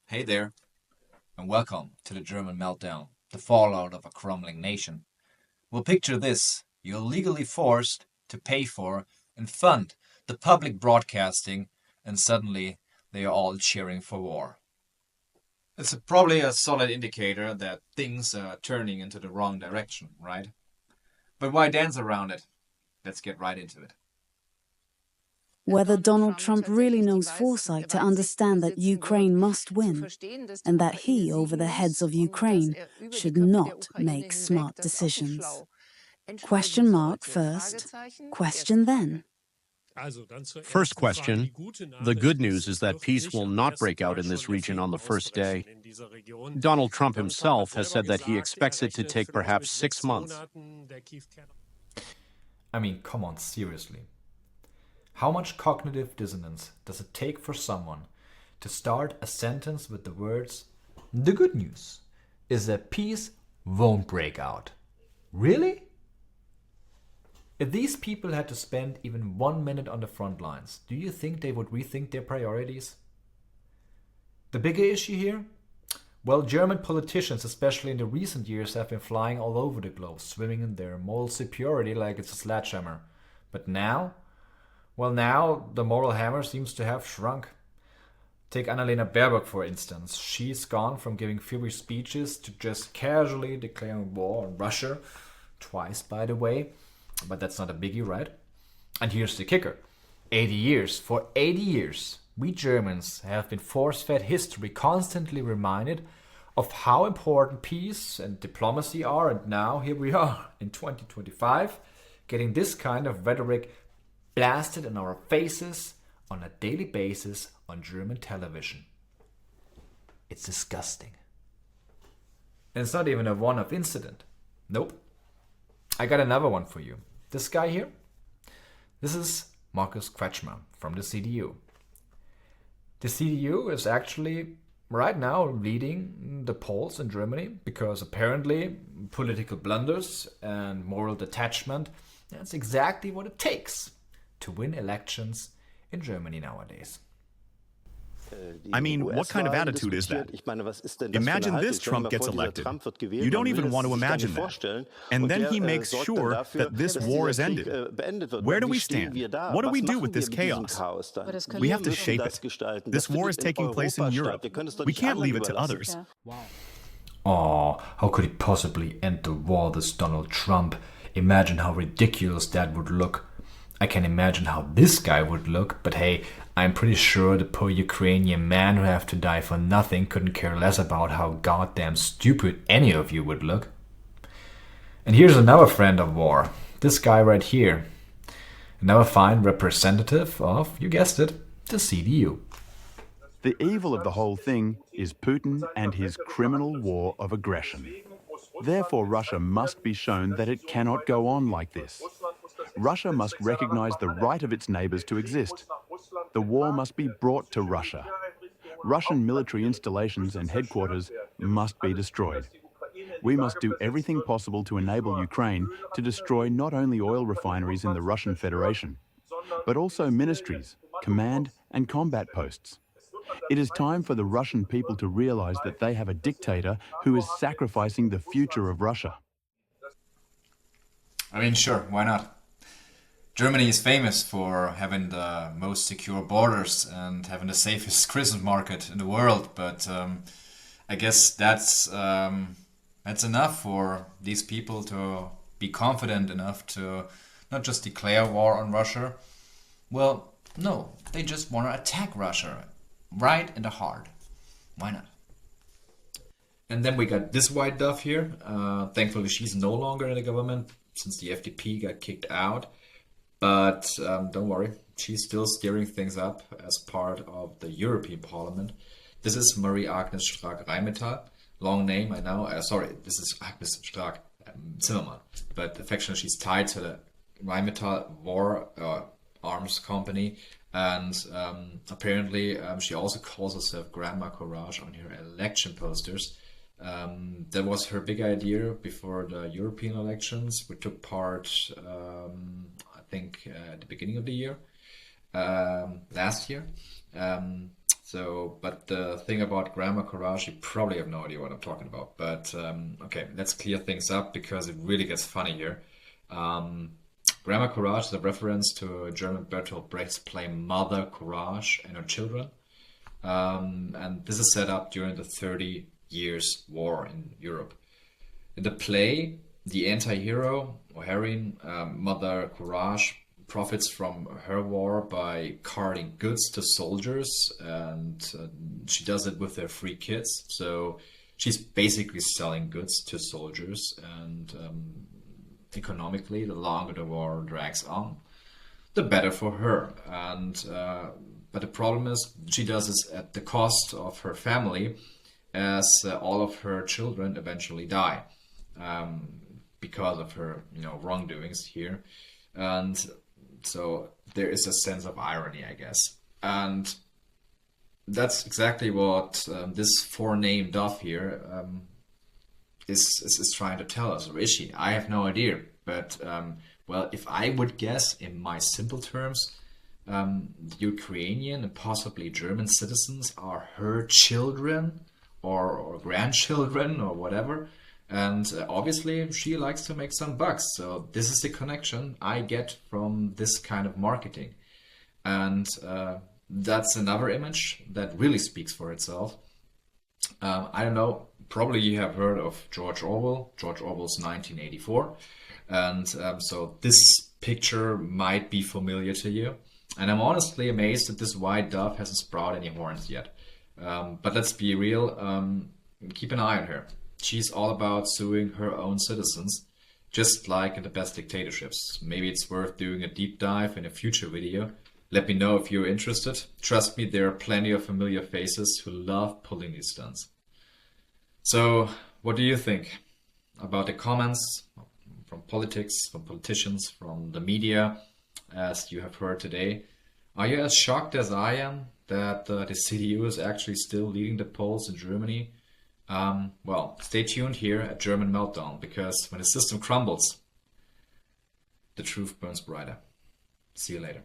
Hey there, and welcome to the German meltdown, the fallout of a crumbling nation. Well, picture this. You're legally forced to pay for and fund the public broadcasting, and suddenly they are all cheering for war. It's probably a solid indicator that things are turning into the wrong direction, right? But why dance around it? Let's get right into it. Whether Donald Trump really knows foresight to understand that Ukraine must win, and that he, over the heads of Ukraine, should not make smart decisions. Question mark first, question then. First question. The good news is that peace will not break out in this region on the first day. Donald Trump himself has said that he expects it to take perhaps 6 months. I mean, come on, seriously. How much cognitive dissonance does it take for someone to start a sentence with the words, "The good news is that peace won't break out"? Really? If these people had to spend even 1 minute on the front lines, do you think they would rethink their priorities? The bigger issue here? Well, German politicians, especially in the recent years, have been flying all over the globe, swimming in their moral superiority like it's a sledgehammer. But now? Well, now the moral hammer seems to have shrunk. Take Annalena Baerbock, for instance. She's gone from giving feverish speeches to just casually declaring war on Russia. Twice, by the way. But that's not a biggie, right? And here's the kicker. 80 years. For 80 years, we Germans have been force-fed history, constantly reminded of how important peace and diplomacy are. And now here we are in 2025, getting this kind of rhetoric blasted in our faces on a daily basis on German television. It's disgusting. And it's not even a one-off incident. Nope. I got another one for you. This guy here? This is Markus Kretschmer from the CDU. The CDU is actually right now leading the polls in Germany because apparently political blunders and moral detachment, that's exactly what it takes to win elections in Germany nowadays. I mean, what kind of attitude is that? Imagine this Trump gets elected. You don't even want to imagine that. And then he makes sure that this war is ended. Where do we stand? What do we do with this chaos? We have to shape it. This war is taking place in Europe. We can't leave it to others. Oh, how could he possibly end the war, this Donald Trump? Imagine how ridiculous that would look. I can imagine how this guy would look, but hey, I'm pretty sure the poor Ukrainian man who have to die for nothing couldn't care less about how goddamn stupid any of you would look. And here's another friend of war, this guy right here. Another fine representative of, you guessed it, the CDU. The evil of the whole thing is Putin and his criminal war of aggression. Therefore, Russia must be shown that it cannot go on like this. Russia must recognize the right of its neighbors to exist. The war must be brought to Russia. Russian military installations and headquarters must be destroyed. We must do everything possible to enable Ukraine to destroy not only oil refineries in the Russian Federation, but also ministries, command and combat posts. It is time for the Russian people to realize that they have a dictator who is sacrificing the future of Russia. I mean, sure, why not? Germany is famous for having the most secure borders and having the safest Christmas market in the world, but I guess that's enough for these people to be confident enough to not just declare war on Russia. Well, no, they just want to attack Russia right in the heart. Why not? And then we got this white dove here. Thankfully, she's no longer in the government since the FDP got kicked out. But don't worry, she's still steering things up as part of the European Parliament. This is Marie-Agnes Strack-Zimmermann. Long name, I know. Sorry, this is Agnes Strack-Zimmermann. But affectionately, she's tied to the Rheinmetall war arms company. And apparently, she also calls herself Grandma Courage on her election posters. That was her big idea before the European elections. We took part, at the beginning of the year, last year. So, but the thing about grammar courage, you probably have no idea what I'm talking about. But okay, let's clear things up because it really gets funny here. Grammar courage is a reference to German Bertolt Brecht's play Mother Courage and Her Children. And this is set up during the 30 Years' War in Europe. In the play, the anti-hero, or heroine, Mother Courage, profits from her war by carting goods to soldiers, and she does it with their 3 kids. So she's basically selling goods to soldiers, and economically, the longer the war drags on, the better for her. And but the problem is she does this at the cost of her family, as all of her children eventually die because of her, wrongdoings here. And so there is a sense of irony, I guess. And that's exactly what this four-name dove here is trying to tell us, or is she? I have no idea. But, well, if I would guess in my simple terms, the Ukrainian and possibly German citizens are her children or grandchildren or whatever. And obviously she likes to make some bucks. So this is the connection I get from this kind of marketing. And that's another image that really speaks for itself. I don't know, probably you have heard of George Orwell's 1984. And so this picture might be familiar to you. And I'm honestly amazed that this white dove hasn't sprouted any horns yet. But let's be real, keep an eye on her. She's all about suing her own citizens, just like in the best dictatorships. Maybe it's worth doing a deep dive in a future video. Let me know if you're interested. Trust me, there are plenty of familiar faces who love pulling these stunts. So, what do you think about the comments from politics, from politicians, from the media, as you have heard today? Are you as shocked as I am that the CDU is actually still leading the polls in Germany? Well, stay tuned here at German Meltdown, because when the system crumbles, the truth burns brighter. See you later.